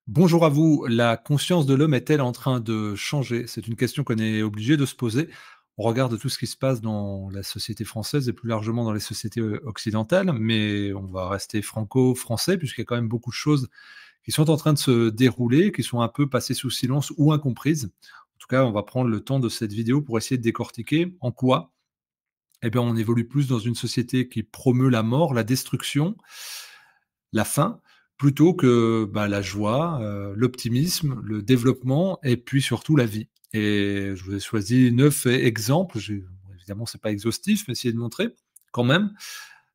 Bonjour à vous. La conscience de l'homme est-elle en train de changer? C'est une question qu'on est obligé de se poser. On regarde tout ce qui se passe dans la société française et plus largement dans les sociétés occidentales, mais on va rester franco-français puisqu'il y a quand même beaucoup de choses qui sont en train de se dérouler, qui sont un peu passées sous silence ou incomprises. En tout cas, on va prendre le temps de cette vidéo pour essayer de décortiquer en quoi on évolue plus dans une société qui promeut la mort, la destruction, la fin, plutôt que, la joie, l'optimisme, le développement et puis surtout la vie. Et je vous ai choisi 9 exemples, évidemment c'est pas exhaustif, mais essayer de montrer quand même,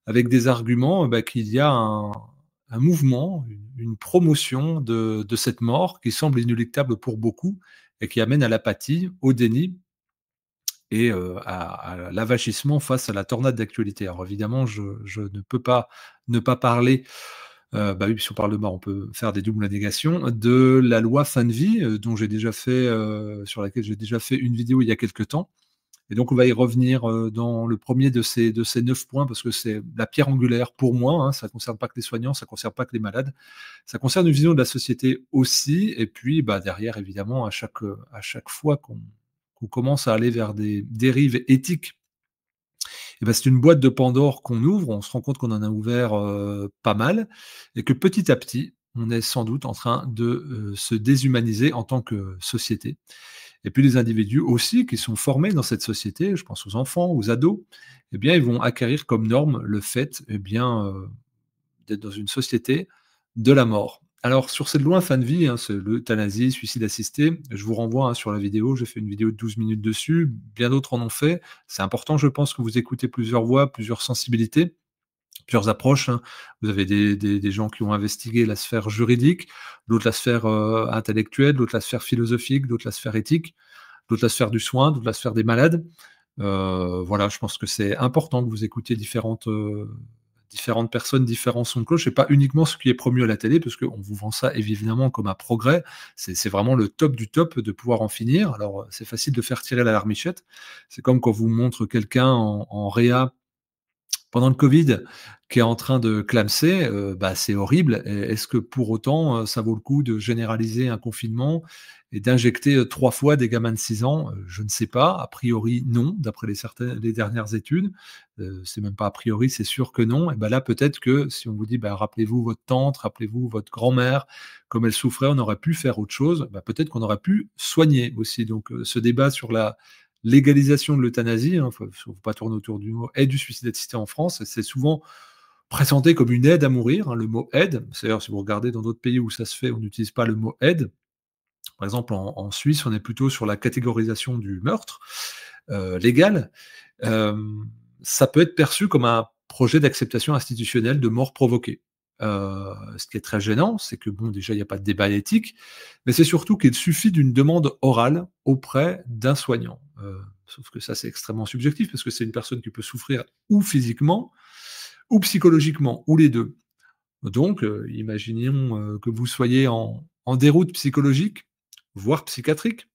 avec des arguments, qu'il y a un mouvement, une promotion de cette mort qui semble inéluctable pour beaucoup et qui amène à l'apathie, au déni et à l'avachissement face à la tornade d'actualité. Alors évidemment, je ne peux pas ne pas parler, oui, si on parle de mort, on peut faire des doubles négations, de la loi fin de vie, dont j'ai déjà fait, sur laquelle j'ai déjà fait une vidéo il y a quelque temps. Et donc on va y revenir, dans le premier de ces 9 points parce que c'est la pierre angulaire pour moi, hein. Ça ne concerne pas que les soignants, ça ne concerne pas que les malades. Ça concerne une vision de la société aussi et puis, derrière évidemment à chaque fois qu'on commence à aller vers des dérives éthiques c'est une boîte de Pandore qu'on ouvre, on se rend compte qu'on en a ouvert, pas mal et que petit à petit, on est sans doute en train de, se déshumaniser en tant que société et puis les individus aussi qui sont formés dans cette société, je pense aux enfants, aux ados, ils vont acquérir comme norme le fait, d'être dans une société de la mort. Alors sur cette loi fin de vie, hein, c'est l'euthanasie, suicide assisté, je vous renvoie, hein, sur la vidéo, j'ai fait une vidéo de 12 minutes dessus, bien d'autres en ont fait. C'est important, je pense, que vous écoutez plusieurs voix, plusieurs sensibilités, plusieurs approches, hein. Vous avez des gens qui ont investigué la sphère juridique, d'autres la sphère, intellectuelle, d'autres la sphère philosophique, d'autres la sphère éthique, d'autres la sphère du soin, d'autres la sphère des malades. Voilà, je pense que c'est important que vous écoutiez différentes personnes, différents sons de cloche et pas uniquement ce qui est promu à la télé, parce qu'on vous vend ça évidemment comme un progrès. C'est vraiment le top du top de pouvoir en finir. Alors, c'est facile de faire tirer la larmichette. C'est comme quand on vous montre quelqu'un en réa pendant le Covid, qui est en train de clamser, c'est horrible et est-ce que pour autant, ça vaut le coup de généraliser un confinement et d'injecter, 3 fois des gamins de 6 ans? Je ne sais pas. A priori, non, d'après les dernières études. C'est même pas a priori, c'est sûr que non et là, peut-être que si on vous dit: «Rappelez-vous votre tante, rappelez-vous votre grand-mère, comme elle souffrait, on aurait pu faire autre chose», peut-être qu'on aurait pu soigner aussi. Donc, ce débat sur la légalisation de l'euthanasie, hein, faut pas tourner autour du mot, et du suicide assisté en France, c'est souvent présenté comme une aide à mourir, hein, le mot aide. C'est d'ailleurs, si vous regardez dans d'autres pays où ça se fait, on n'utilise pas le mot aide. Par exemple, en Suisse, on est plutôt sur la catégorisation du meurtre, légal. Ça peut être perçu comme un projet d'acceptation institutionnelle de mort provoquée. Ce qui est très gênant, c'est que bon, déjà, il n'y a pas de débat éthique, mais c'est surtout qu'il suffit d'une demande orale auprès d'un soignant. Sauf que ça, c'est extrêmement subjectif parce que c'est une personne qui peut souffrir ou physiquement ou psychologiquement, ou les 2. Donc, imaginons, que vous soyez en déroute psychologique, voire psychiatrique,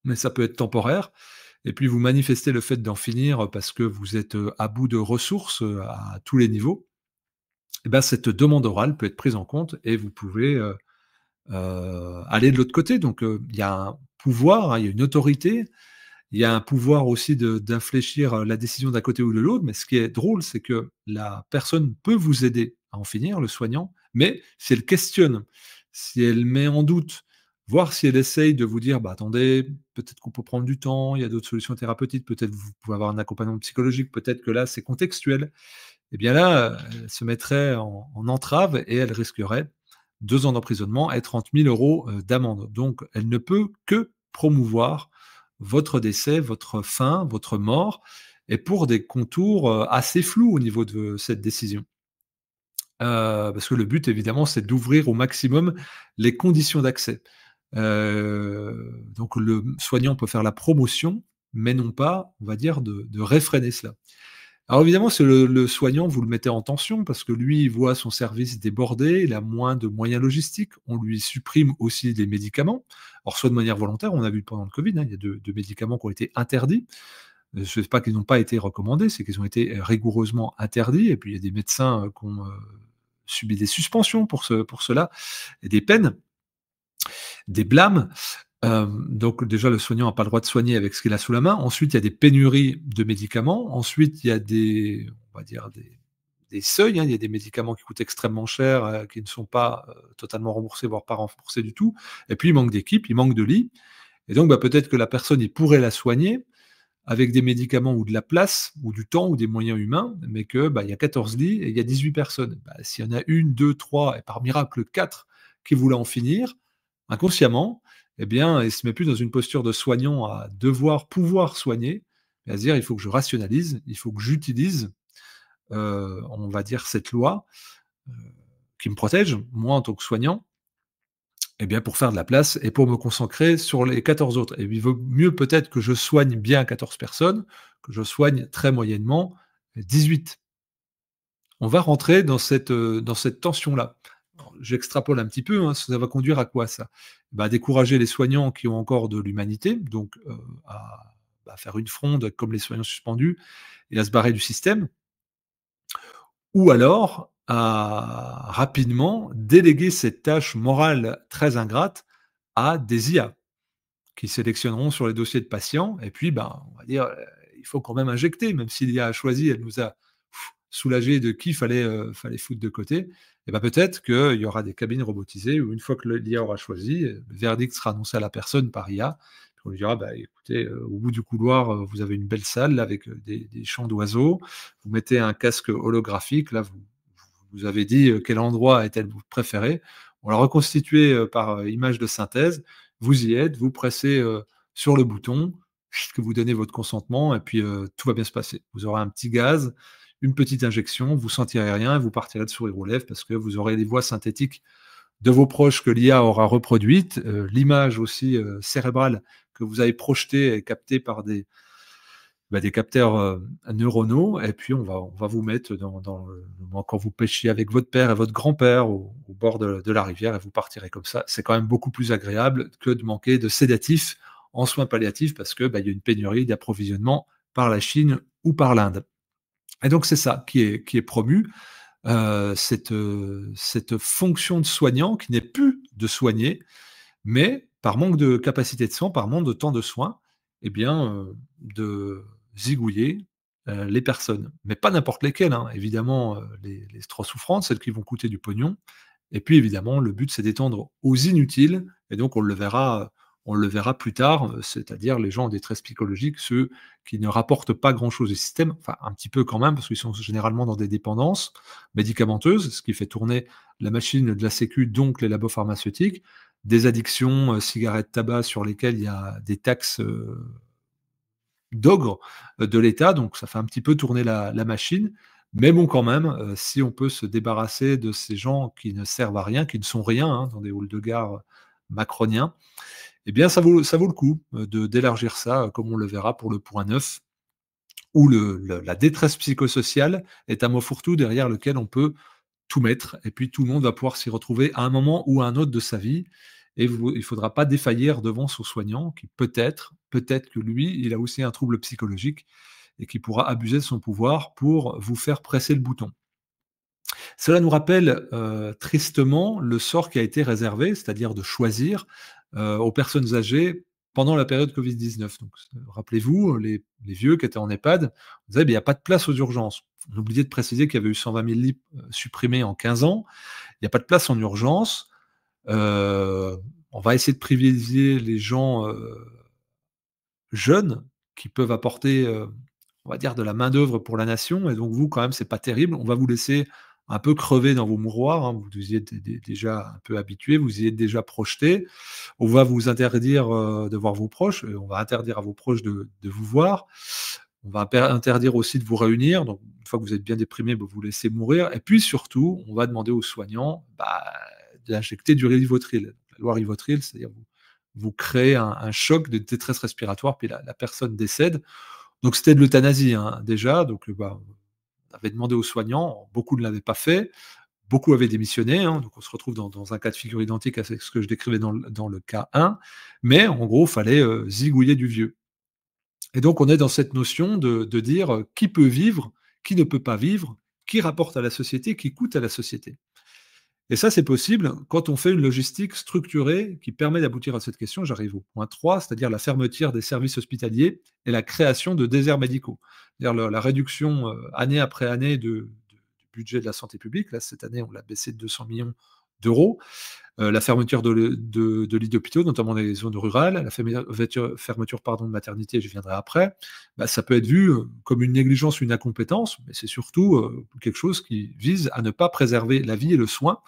mais ça peut être temporaire et puis vous manifestez le fait d'en finir, parce que vous êtes, à bout de ressources, à tous les niveaux cette demande orale peut être prise en compte et vous pouvez, aller de l'autre côté. Donc, il y a un pouvoir, hein, il y a une autorité, il y a un pouvoir aussi d'infléchir, la décision d'un côté ou de l'autre, mais ce qui est drôle, c'est que la personne peut vous aider à en finir, le soignant, mais si elle questionne, si elle met en doute, voire si elle essaye de vous dire: attendez, peut-être qu'on peut prendre du temps, il y a d'autres solutions thérapeutiques, peut-être vous pouvez avoir un accompagnement psychologique, peut-être que là, c'est contextuel». Et bien là, elle se mettrait en entrave et elle risquerait 2 ans d'emprisonnement et 30 000 € d'amende. Donc elle ne peut que promouvoir votre décès, votre fin, votre mort et pour des contours, assez flous au niveau de cette décision. Parce que le but évidemment, c'est d'ouvrir au maximum les conditions d'accès. Donc le soignant peut faire la promotion, mais non pas, on va dire, de réfréner cela. Alors évidemment, c'est le soignant, vous le mettez en tension parce que lui, il voit son service débordé, il a moins de moyens logistiques. On lui supprime aussi des médicaments. Alors soit de manière volontaire, on a vu pendant le Covid, hein, il y a de médicaments qui ont été interdits. Ce n'est pas qu'ils n'ont pas été recommandés, c'est qu'ils ont été rigoureusement interdits et puis il y a des médecins, qui ont, subi des suspensions pour cela et des peines. des blâmes. Donc déjà, le soignant n'a pas le droit de soigner avec ce qu'il a sous la main. Ensuite, il y a des pénuries de médicaments. Ensuite, il y a des, on va dire, des seuils, hein. Il y a des médicaments qui coûtent extrêmement cher, qui ne sont pas, totalement remboursés, voire pas remboursés du tout. Et puis, il manque d'équipes, il manque de lits. Et donc, bah, peut-être que la personne, il pourrait la soigner avec des médicaments ou de la place ou du temps ou des moyens humains, mais que, bah, il y a 14 lits et il y a 18 personnes. Bah, s'il y en a une, 2, 3 et par miracle 4 qui voulaient en finir, inconsciemment, eh bien, il se met plus dans une posture de soignant à devoir pouvoir soigner, mais à se dire: «Il faut que je rationalise, il faut que j'utilise, on va dire cette loi, heu, qui me protège, moi en tant que soignant, eh bien, pour faire de la place et pour me concentrer sur les 14 autres». Et il vaut mieux peut-être que je soigne bien 14 personnes, que je soigne très moyennement 18. On va rentrer dans cette tension-là. Alors, j'extrapole un petit peu, hein, ça va conduire à quoi ça? Bah, décourager les soignants qui ont encore de l'humanité, donc à, bah, faire une fronde comme les soignants suspendus et à se barrer du système, ou alors à rapidement déléguer cette tâche morale très ingrate à des IA. Qui sélectionneront sur les dossiers de patients et puis, ben, on va dire, il faut quand même injecter, même si l'IA a choisi, elle nous a soulagés de qui fallait foutre de côté et ben, peut-être qu'il y aura des cabines robotisées où une fois que l'IA aura choisi, le verdict sera annoncé à la personne par IA. Puis on lui dira: «Bah, écoutez, au bout du couloir, vous avez une belle salle là avec, des chants d'oiseaux. Vous mettez un casque holographique, là, vous avez dit, quel endroit est-elle vous préférez. On l'a reconstitué, par, image de synthèse. Vous y êtes, vous pressez, sur le bouton, que vous donnez votre consentement et puis, tout va bien se passer. Vous aurez un petit gaz, une petite injection, vous sentirez rien et vous partirez le sourire aux lèvres parce que vous aurez les voix synthétiques de vos proches que l'IA aura reproduites, l'image aussi, cérébrale que vous avez projetée et captée par des capteurs, neuronaux et puis on va vous mettre dans le quand vous pêchiez avec votre père et votre grand-père au bord de la rivière et vous partirez comme ça. C'est quand même beaucoup plus agréable que de manquer de sédatifs en soins palliatifs parce que, bah, il y a une pénurie d'approvisionnement par la Chine ou par l'Inde et donc c'est ça qui est promu, cette fonction de soignant qui n'est plus de soigner, mais par manque de capacité de soins, par manque de temps de soins, eh bien, de zigouiller, les personnes. Mais pas n'importe lesquelles, hein. Évidemment, les trop souffrantes, celles qui vont coûter du pognon et puis évidemment, le but, c'est d'étendre aux inutiles et donc on le verra plus tard, c'est-à-dire les gens en détresse psychologique, ceux qui ne rapportent pas grand-chose au système, enfin un petit peu quand même parce qu'ils sont généralement dans des dépendances médicamenteuses, ce qui fait tourner la machine de la sécu, donc les labos pharmaceutiques, des addictions, cigarettes, tabac sur lesquelles il y a des taxes, d'ogre, de l'État, donc ça fait un petit peu tourner la machine. Mais bon quand même, si on peut se débarrasser de ces gens qui ne servent à rien, qui ne sont rien, hein, dans des halls de gare, macroniens, eh bien ça vaut le coup, de d'élargir ça, comme on le verra pour le point 9 où la détresse psychosociale est un mot fourre-tout derrière lequel on peut tout mettre et puis tout le monde va pouvoir s'y retrouver à un moment ou à un autre de sa vie et il faudra pas défaillir devant son soignant qui peut-être que lui, il a aussi un trouble psychologique et qui pourra abuser de son pouvoir pour vous faire presser le bouton. Cela nous rappelle, tristement le sort qui a été réservé, c'est-à-dire de choisir, aux personnes âgées pendant la période Covid-19. Donc, rappelez-vous, les vieux qui étaient en EHPAD, on disait: «Beh, il y a pas de place aux urgences». On oubliait de préciser qu'il y avait eu 120 000 lits, supprimés en 15 ans. Il y a pas de place en urgence. Heu, on va essayer de privilégier les gens, jeunes qui peuvent apporter, on va dire de la main-d'œuvre pour la nation et donc vous quand même c'est pas terrible. On va vous laisser un peu crever dans vos mouroirs, hein. Vous y êtes déjà un peu habitués, vous y êtes déjà projetés. On va vous interdire, de voir vos proches, on va interdire à vos proches de vous voir. On va interdire aussi de vous réunir, donc une fois que vous êtes bien déprimé, bah, vous laissez mourir et puis surtout, on va demander aux soignants, bah, d'injecter du Rivotril. La loi Rivotril, c'est-à-dire vous créez un choc de détresse respiratoire, puis la personne décède. Donc c'était de l'euthanasie, hein, déjà, donc bah, on avait demandé aux soignants, beaucoup ne l'avaient pas fait, beaucoup avaient démissionné, hein, donc on se retrouve dans un cas de figure identique à ce que je décrivais dans le cas 1, mais en gros, fallait, zigouiller du vieux. Et donc on est dans cette notion de dire, qui peut vivre, qui ne peut pas vivre, qui rapporte à la société, qui coûte à la société. Et ça, c'est possible quand on fait une logistique structurée qui permet d'aboutir à cette question. J'arrive au point 3, c'est-à-dire la fermeture des services hospitaliers et la création de déserts médicaux. C'est-à-dire la réduction année après année du budget de la santé publique. Là, cette année, on l'a baissé de 200 millions d'euros. La fermeture de lits d'hôpitaux, notamment dans les zones rurales, la fermeture pardon, de maternité, je viendrai après, bah, ça peut être vu comme une négligence, une incompétence, mais c'est surtout quelque chose qui vise à ne pas préserver la vie et le soin.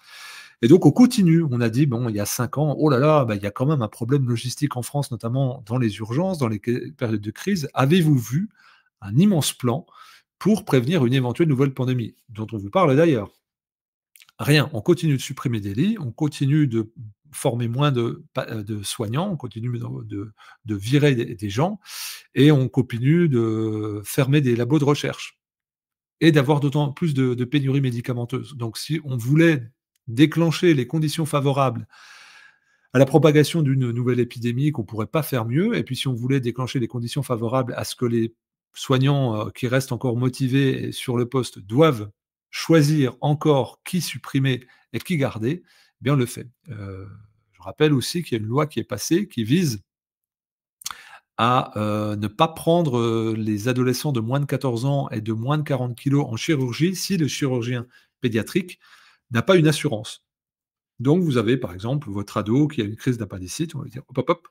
Et donc on continue. On a dit, bon, il y a 5 ans, oh là là, bah, il y a quand même un problème logistique en France, notamment dans les urgences, dans les périodes de crise. Avez-vous vu un immense plan pour prévenir une éventuelle nouvelle pandémie, dont on vous parle d'ailleurs? Rien, on continue de supprimer des lits, on continue de former moins de soignants, on continue de virer des gens et on continue de fermer des labos de recherche et d'avoir d'autant plus de pénuries médicamenteuses. Donc si on voulait déclencher les conditions favorables à la propagation d'une nouvelle épidémie, qu'on pourrait pas faire mieux, et puis si on voulait déclencher les conditions favorables à ce que les soignants, qui restent encore motivés et sur le poste doivent choisir encore qui supprimer et qui garder, eh bien on le fait. Je rappelle aussi qu'il y a une loi qui est passée qui vise à, ne pas prendre, les adolescents de moins de 14 ans et de moins de 40 kilogrammes en chirurgie si le chirurgien pédiatrique n'a pas une assurance. Donc vous avez par exemple votre ado qui a une crise d'appendicite, on va lui dire: «Hop, hop, hop,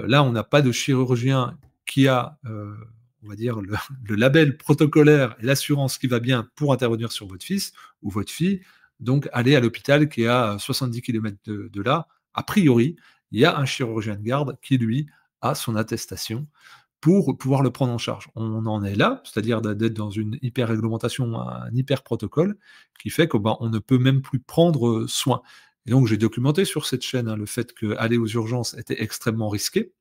là on n'a pas de chirurgien qui a, on va dire le label protocolaire et l'assurance qui va bien pour intervenir sur votre fils ou votre fille, donc allez à l'hôpital qui est à 70 kilomètres de là. A priori, il y a un chirurgien de garde qui lui a son attestation pour pouvoir le prendre en charge. On en est là, c'est-à-dire d'être dans une hyper réglementation, un hyper protocole qui fait que, ben, on ne peut même plus prendre, soin. Et donc j'ai documenté sur cette chaîne, hein, le fait qu'aller aux urgences était extrêmement risqué.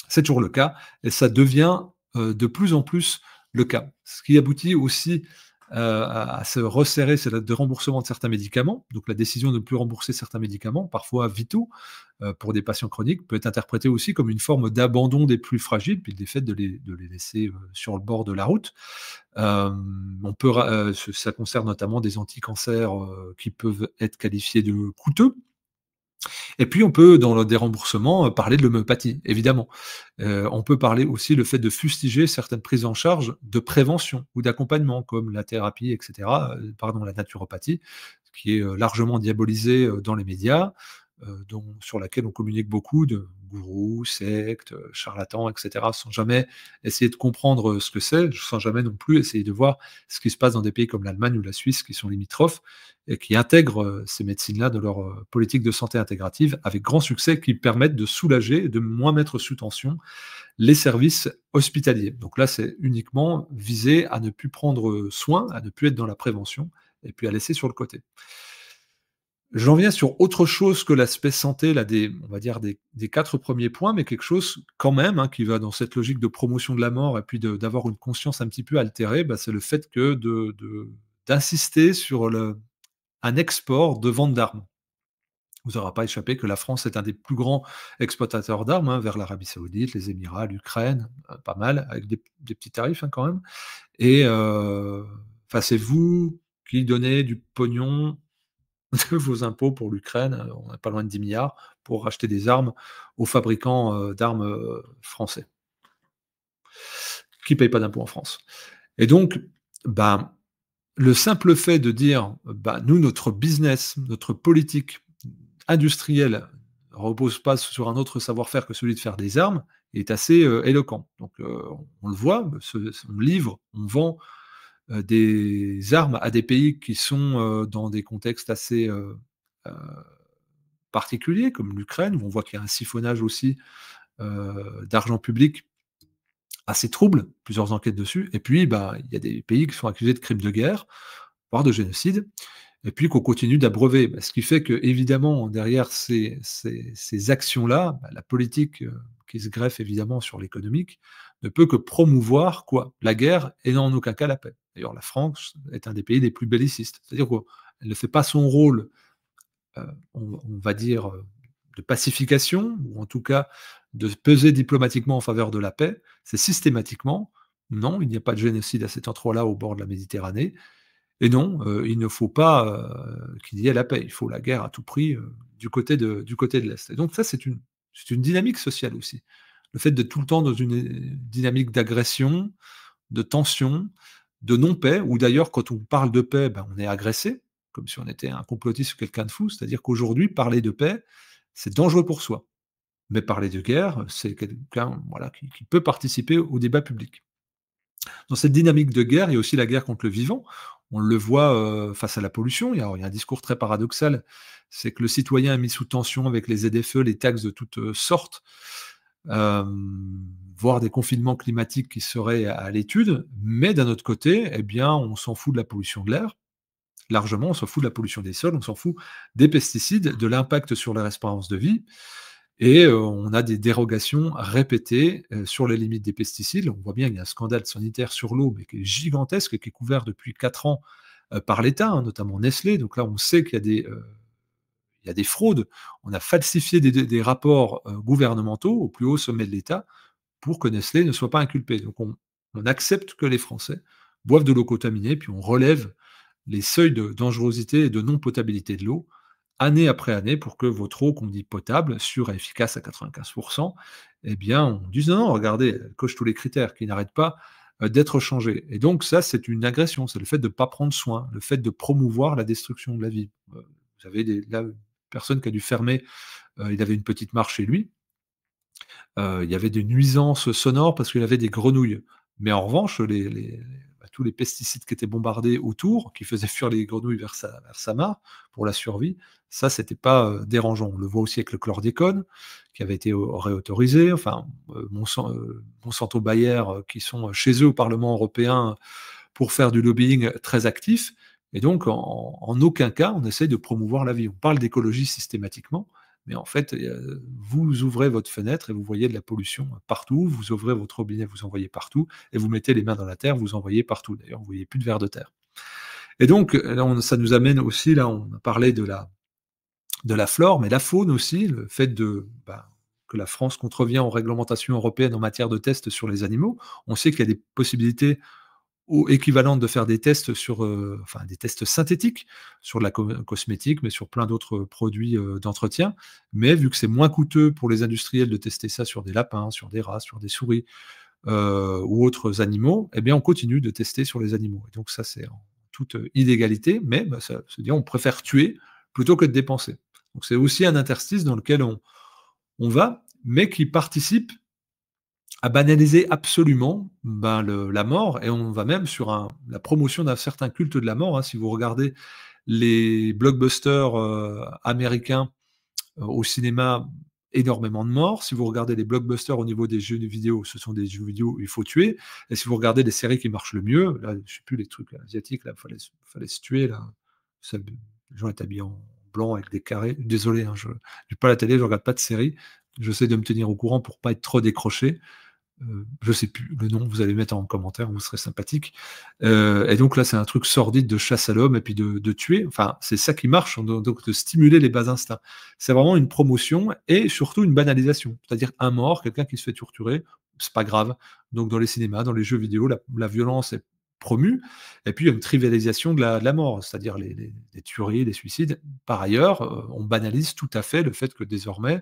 C'est toujours le cas et ça devient, de plus en plus le cas. Ce qui aboutit aussi, à se resserrer, c'est le déremboursement de certains médicaments. Donc la décision de ne plus rembourser certains médicaments, parfois vitaux, pour des patients chroniques, peut être interprétée aussi comme une forme d'abandon des plus fragiles, puis le fait de les laisser, sur le bord de la route. On peut ça concerne notamment des anticancers, qui peuvent être qualifiés de coûteux. Et puis on peut, dans le déremboursement, parler de l'homéopathie, évidemment. On peut parler aussi le fait de fustiger certaines prises en charge de prévention ou d'accompagnement, comme la thérapie et cetera, pardon, la naturopathie, qui est, largement diabolisée, dans les médias, sur laquelle on communique beaucoup de gourous, sectes, charlatans et cetera, sans jamais essayer de comprendre, ce que c'est, sans jamais non plus essayer de voir ce qui se passe dans des pays comme l'Allemagne ou la Suisse qui sont limitrophes et qui intègrent, ces médecines-là dans leur, politique de santé intégrative avec grand succès, qui permettent de soulager, de moins mettre sous tension les services hospitaliers. Donc là, c'est uniquement visé à ne plus prendre, soin, à ne plus être dans la prévention et puis à laisser sur le côté. J'en viens sur autre chose que l'aspect santé, là, on va dire des 4 premiers points, mais quelque chose quand même, hein, qui va dans cette logique de promotion de la mort et puis d'avoir une conscience un petit peu altérée, bah, c'est le fait que d'insister sur un export de vente d'armes. Vous aura pas échappé que la France est un des plus grands exportateurs d'armes, hein, vers l'Arabie Saoudite, les Émirats, l'Ukraine, pas mal, avec des petits tarifs, hein, quand même. Et enfin, c'est vous qui donnez du pognon de vos impôts pour l'Ukraine, on n'est pas loin de 10 milliards pour racheter des armes aux fabricants, d'armes, français, qui ne payent pas d'impôts en France. Et donc, ben, le simple fait de dire, bah, nous, notre business, notre politique industrielle repose pas sur un autre savoir-faire que celui de faire des armes, est assez, éloquent. Donc, on le voit, on livre, on vend, des armes à des pays qui sont, dans des contextes assez, heu, particuliers, comme l'Ukraine, où on voit qu'il y a un siphonnage aussi, d'argent public assez trouble, plusieurs enquêtes dessus. Et puis, bah, il y a des pays qui sont accusés de crimes de guerre, voire de génocide, et puis qu'on continue d'abreuver. Bah, ce qui fait qu'évidemment, derrière ces actions-là, bah, la politique, qui se greffe évidemment sur l'économique, ne peut que promouvoir quoi? La guerre et non en aucun cas la paix. D'ailleurs, la France est un des pays les plus bellicistes. C'est-à-dire qu'elle ne fait pas son rôle, on va dire, de pacification, ou en tout cas de peser diplomatiquement en faveur de la paix. C'est systématiquement: «Non, il n'y a pas de génocide à cet endroit-là au bord de la Méditerranée». Et non, il ne faut pas, qu'il y ait la paix. Il faut la guerre à tout prix, du côté de l'Est. Et donc ça, c'est une dynamique sociale aussi. Le fait d'être tout le temps dans une, dynamique d'agression, de tension, de non-paix, ou d'ailleurs quand on parle de paix, ben, on est agressé, comme si on était un complotiste ou quelqu'un de fou. C'est-à-dire qu'aujourd'hui, parler de paix, c'est dangereux pour soi. Mais parler de guerre, c'est quelqu'un, voilà, qui peut participer au débat public. Dans cette dynamique de guerre, il y a aussi la guerre contre le vivant. On le voit, face à la pollution. Il y a un discours très paradoxal, c'est que le citoyen est mis sous tension avec les ZFE, les taxes de toutes, sortes, voire des confinements climatiques qui seraient à l'étude. Mais d'un autre côté, eh bien, on s'en fout de la pollution de l'air, largement, on s'en fout de la pollution des sols, on s'en fout des pesticides, de l'impact sur leur espérance de vie. Et on a des dérogations répétées, sur les limites des pesticides. On voit bien qu'il y a un scandale sanitaire sur l'eau, mais qui est gigantesque et qui est couvert depuis 4 ans, par l'État, hein, notamment Nestlé. Donc là, on sait qu'il y a il y a des fraudes. On a falsifié des rapports, gouvernementaux au plus haut sommet de l'État pour que Nestlé ne soit pas inculpé. Donc on accepte que les Français boivent de l'eau contaminée, puis on relève les seuils de dangerosité et de non-potabilité de l'eau, année après année, pour que votre eau qu'on dit potable, sûre et efficace à 95, eh bien, on dise: «Non, non, regardez, elle coche tous les critères», qui n'arrêtent pas, d'être changés. Et donc ça, c'est une agression, c'est le fait de ne pas prendre soin, le fait de promouvoir la destruction de la vie. Vous avez là, une personne qui a dû fermer, il avait une petite mare chez lui. Il y avait des nuisances sonores parce qu'il avait des grenouilles. Mais en revanche, tous les pesticides qui étaient bombardés autour, qui faisaient fuir les grenouilles vers sa mare pour la survie, ça, c'était pas, dérangeant. On le voit aussi avec le chlordécone qui avait été réautorisé, enfin, Monsanto Bayer, qui sont chez eux au Parlement européen pour faire du lobbying très actif. Et donc en aucun cas, on essaye de promouvoir la vie. On parle d'écologie systématiquement, mais en fait, vous ouvrez votre fenêtre et vous voyez de la pollution partout, vous ouvrez votre robinet, vous en voyez partout, et vous mettez les mains dans la terre, vous en voyez partout. D'ailleurs, vous voyez plus de vers de terre. Et donc, là, ça nous amène aussi, là, on a parlé de la flore, mais la faune aussi, le fait que la France contrevient aux réglementations européennes en matière de tests sur les animaux. On sait qu'il y a des possibilités ou équivalente de faire des tests sur, enfin des tests synthétiques sur de la cosmétique, mais sur plein d'autres produits, d'entretien. Mais vu que c'est moins coûteux pour les industriels de tester ça sur des lapins, sur des rats, sur des souris, ou autres animaux, eh bien on continue de tester sur les animaux. Et donc ça, c'est en toute, illégalité, mais ça se dit on préfère tuer plutôt que de dépenser. Donc c'est aussi un interstice dans lequel on va, mais qui participe à banaliser absolument, la mort. Et on va même sur la promotion d'un certain culte de la mort, hein. Si vous regardez les blockbusters, américains, au cinéma, énormément de morts. Si vous regardez les blockbusters au niveau des jeux vidéo, ce sont des jeux vidéo où il faut tuer. Et si vous regardez les séries qui marchent le mieux, là, je sais plus, les trucs asiatiques, là, fallait se tuer là. Ça, les gens étaient habillés en blanc avec des carrés. Désolé, hein, je j'ai pas la télé, je regarde pas de séries. J'essaie de me tenir au courant pour pas être trop décroché. Je sais plus le nom, vous allez le mettre en commentaire, vous serez sympathique. Et donc là, c'est un truc sordide de chasse à l'homme et puis de tuer. Enfin, c'est ça qui marche, donc de stimuler les bas instincts. C'est vraiment une promotion et surtout une banalisation. C'est-à-dire un mort, quelqu'un qui se fait torturer, c'est pas grave. Donc dans les cinémas, dans les jeux vidéo, la violence est promue et puis il y a une trivialisation de la mort, c'est-à-dire les tueries, les suicides. Par ailleurs, on banalise tout à fait le fait que désormais,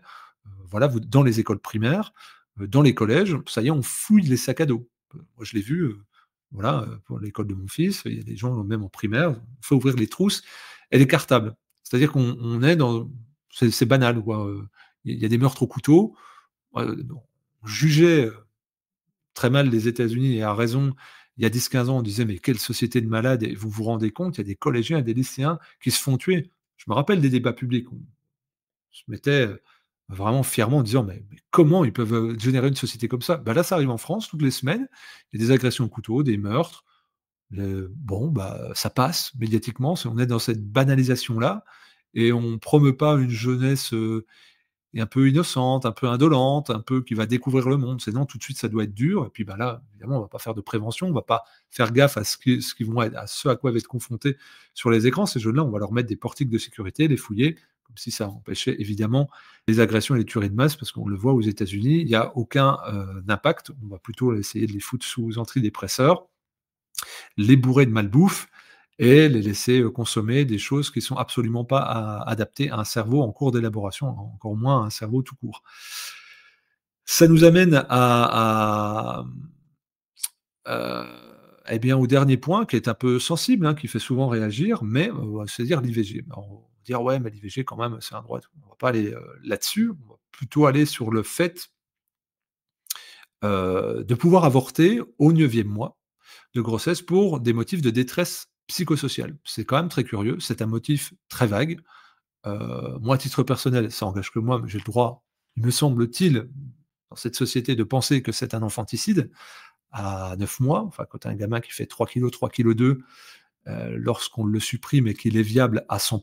voilà, vous dans les écoles primaires, dans les collèges, ça y est, on fouille les sacs à dos. Moi, je l'ai vu, voilà, pour l'école de mon fils, il y a des gens, même en primaire, on fait ouvrir les trousses et les cartables. C'est-à-dire qu'on est dans c'est banal, quoi, il y a des meurtres au couteau. On jugeait, très mal les États-Unis et à raison, il y a 10-15 ans, on disait: «Mais quelle société de malades» et vous vous rendez compte, il y a des collégiens et des lycéens qui se font tuer. Je me rappelle des débats publics, se mettait, vraiment fièrement en disant: «Mais comment ils peuvent, générer une société comme ça?» Bah, là, ça arrive en France toutes les semaines. Il y a des agressions au couteau, des meurtres, bon, ça passe médiatiquement, on est dans cette banalisation-là et on promeut pas une jeunesse, un peu innocente, un peu indolente, un peu qui va découvrir le monde. C'est non, tout de suite, ça doit être dur et puis, là, évidemment, on va pas faire de prévention, on va pas faire gaffe à ce qu'ils vont être à ce à quoi ils vont être confrontés sur les écrans. Ces jeunes-là, on va leur mettre des portiques de sécurité, les fouiller, comme si ça empêchait évidemment les agressions et les tueries de masse, parce qu'on le voit aux États-Unis, il y a aucun, impact. On va plutôt essayer de les foutre sous antidépresseurs, les bourrer de malbouffe et les laisser, consommer des choses qui sont absolument pas adaptées à un cerveau en cours d'élaboration, encore moins à un cerveau tout court. Ça nous amène heu, eh bien, au dernier point qui est un peu sensible, hein, qui fait souvent réagir, mais c'est-à-dire l'IVG. Alors, on va dire: «Ouais, mais l'IVG quand même, c'est un droit et tout». On va pas aller, là-dessus, on va plutôt aller sur le fait, de pouvoir avorter au 9e mois de grossesse pour des motifs de détresse psychosociale. C'est quand même très curieux, c'est un motif très vague. Moi, à titre personnel, ça engage que moi, mais j'ai le droit, il me semble-t-il, dans cette société, de penser que c'est un infanticide à 9 mois. Enfin, quand tu as un gamin qui fait 3 kilogrammes 2, lorsqu'on le supprime et qu'il est viable à 100,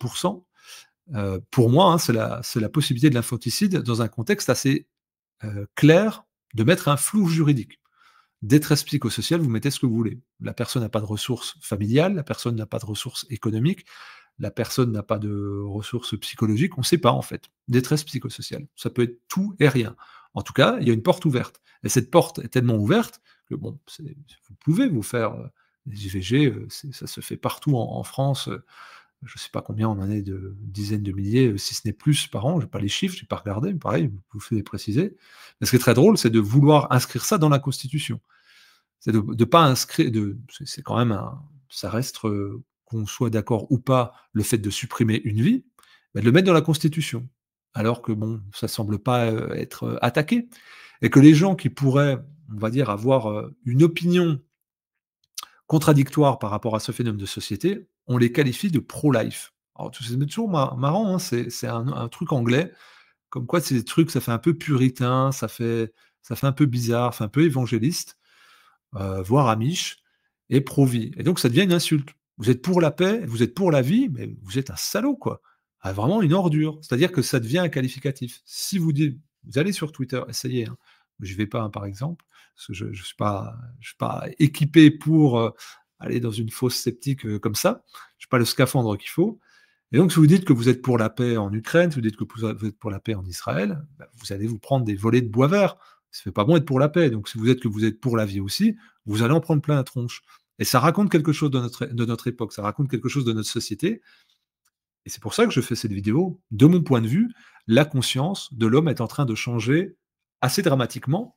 pour moi, hein, c'est la possibilité de l'infanticide dans un contexte assez, clair de mettre un flou juridique. Détresse psychosociale, vous mettez ce que vous voulez. La personne n'a pas de ressources familiales, la personne n'a pas de ressources économiques, la personne n'a pas de ressources psychologiques, on ne sait pas en fait. Détresse psychosociale, ça peut être tout et rien. En tout cas, il y a une porte ouverte et cette porte est tellement ouverte que bon, vous pouvez vous faire, des IVG, ça se fait partout en France, je ne sais pas combien on en est de dizaines de milliers, si ce n'est plus par an, j'ai pas les chiffres, j'ai pas regardé, mais pareil, vous pouvez préciser. Mais ce qui est très drôle, c'est de vouloir inscrire ça dans la constitution. C'est de pas inscrire de c'est quand même un ça reste, qu'on soit d'accord ou pas, le fait de supprimer une vie, bah, de le mettre dans la constitution. Alors que bon, ça semble pas, être, attaqué et que les gens qui pourraient, on va dire, avoir, une opinion contradictoire par rapport à ce phénomène de société, on les qualifie de pro-life. Alors c'est toujours marrant, hein, c'est un truc anglais, comme quoi c'est des trucs, ça fait un peu puritain, ça fait un peu bizarre, ça fait un peu évangéliste, voire amiche et pro-vie et donc ça devient une insulte. Vous êtes pour la paix, vous êtes pour la vie, mais vous êtes un salaud, quoi. Ah vraiment une ordure. C'est-à-dire que ça devient un qualificatif. Si vous dites vous allez sur Twitter, essayez, hein. J'y vais pas, hein, par exemple, parce que je suis pas équipé pour, aller dans une fosse sceptique, comme ça. J'ai pas le scaphandre qu'il faut et donc si vous dites que vous êtes pour la paix en Ukraine, si vous dites que vous êtes pour la paix en Israël, bah, vous allez vous prendre des volées de bois vert. Ça fait pas bon être pour la paix, donc si vous êtes que vous êtes pour la vie aussi, vous allez en prendre plein la tronche et ça raconte quelque chose de notre époque, ça raconte quelque chose de notre société et c'est pour ça que je fais cette vidéo. De mon point de vue, la conscience de l'homme est en train de changer assez dramatiquement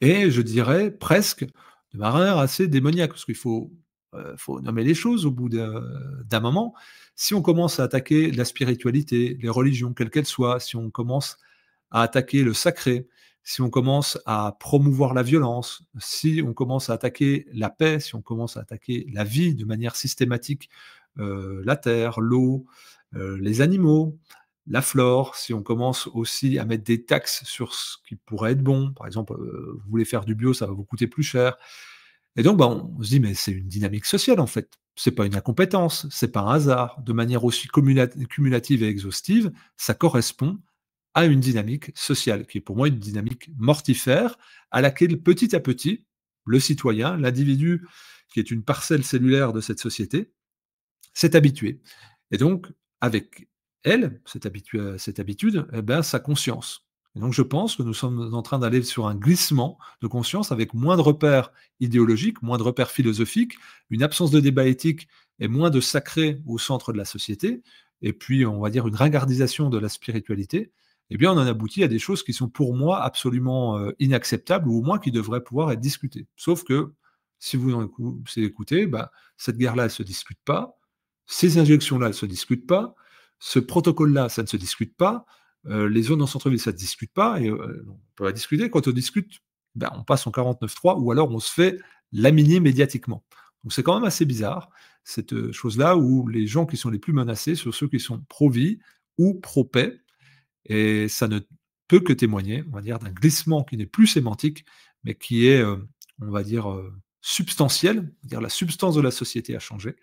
et je dirais presque de manière assez démoniaque, parce qu'il faut nommer les choses au bout d'un moment. Si on commence à attaquer la spiritualité, les religions, quelles qu'elles soient, si on commence à attaquer le sacré, si on commence à promouvoir la violence, si on commence à attaquer la paix, si on commence à attaquer la vie de manière systématique, la terre, l'eau, les animaux, la flore, si on commence aussi à mettre des taxes sur ce qui pourrait être bon, par exemple, vous voulez faire du bio, ça va vous coûter plus cher et donc, bah, on se dit: «Mais c'est une dynamique sociale, en fait. C'est pas une incompétence, c'est pas un hasard». De manière aussi cumulative et exhaustive, ça correspond à une dynamique sociale, qui est pour moi une dynamique mortifère, à laquelle petit à petit, le citoyen, l'individu qui est une parcelle cellulaire de cette société, s'est habitué. Et donc, avec elle, cette habitude, eh ben, sa conscience. Et donc, je pense que nous sommes en train d'aller sur un glissement de conscience avec moins de repères idéologiques, moins de repères philosophiques, une absence de débat éthique et moins de sacré au centre de la société, et puis, on va dire, une ringardisation de la spiritualité. Eh bien, on en aboutit à des choses qui sont pour moi absolument inacceptables, ou au moins qui devraient pouvoir être discutées. Sauf que, si vous écoutez, bah, cette guerre-là, elle ne se discute pas, ces injections-là, elles ne se discutent pas. Ce protocole-là, ça ne se discute pas. Les zones en centre-ville, ça ne se discute pas et on peut la discuter. Quand on discute, ben, on passe en 49.3 ou alors on se fait laminer médiatiquement. Donc c'est quand même assez bizarre, cette, chose-là où les gens qui sont les plus menacés sont ceux qui sont pro-vie ou pro-paix et ça ne peut que témoigner, on va dire, d'un glissement qui n'est plus sémantique, mais qui est, on va dire, substantiel. On va dire la substance de la société a changé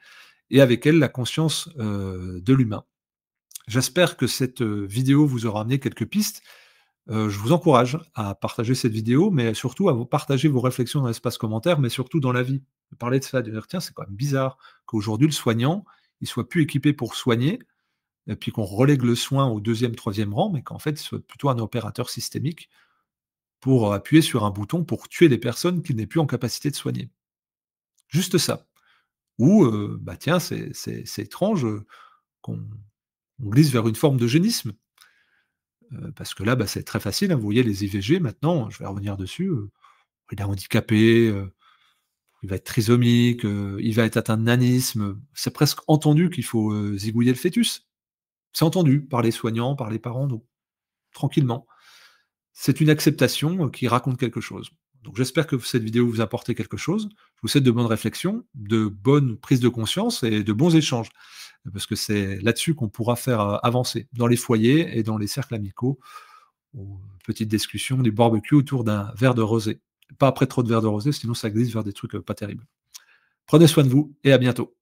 et avec elle la conscience, de l'humain. J'espère que cette, vidéo vous aura amené quelques pistes. Je vous encourage à partager cette vidéo, mais surtout à vous partager vos réflexions dans l'espace commentaire, mais surtout dans la vie. De parler de ça, de dire: «Tiens, c'est quand même bizarre qu'aujourd'hui le soignant, il soit plus équipé pour soigner et puis qu'on relègue le soin au deuxième, troisième rang, mais qu'en fait, il soit plutôt un opérateur systémique pour appuyer sur un bouton pour tuer les personnes qu'il n'est plus en capacité de soigner». Juste ça. ou bah, tiens, c'est étrange, qu'on on glisse vers une forme d'eugénisme. Parce que là, bah, c'est très facile, hein. Vous voyez les IVG maintenant, je vais revenir dessus, il est handicapé, il va être trisomique, il va être atteint de nanisme, c'est presque entendu qu'il faut, zigouiller le fœtus. C'est entendu par les soignants, par les parents, donc tranquillement. C'est une acceptation, qui raconte quelque chose. Donc j'espère que cette vidéo vous a apporté quelque chose. Je vous souhaite de bonnes réflexions, de bonnes prises de conscience et de bons échanges. Parce que c'est là-dessus qu'on pourra faire, avancer, dans les foyers et dans les cercles amicaux, aux petites discussions, des barbecues autour d'un verre de rosé. Pas après trop de verres de rosé, sinon ça glisse vers des trucs, pas terribles. Prenez soin de vous et à bientôt.